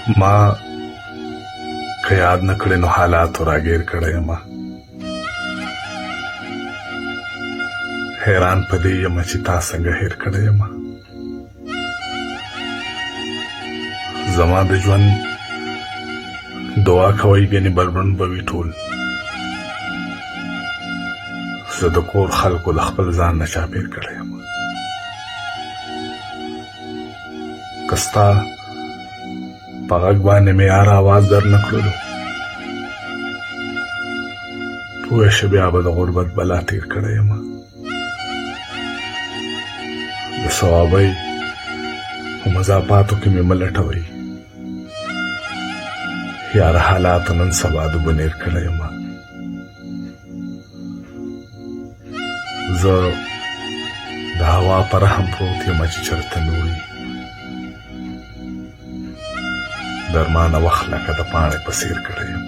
ما که یاد نه کړې نو حالاتو راګیر کړی یم. حیران په دې یم چې تا څنګه هېر کړی یم. زما د ژوند دعا کوئ ګنې بربنډ به وي ټول. زه د کور خلکو د خپل ځان نه چاپېر کړی یم. که ستا په غږ باندې مې یار آواز در نه کړلو، پوه شه بیا به د غربت بلا تېر کړی یم. د ثوابۍ په مضافاتو کې مې مه لټوئ یاره، حالاتو نن سبا د بنیر کړی یم. زه د هوا په رحم پروت یم چې چېرته مې وړي. درمانه وخت لکه د پاڼې په څېر کړی یم.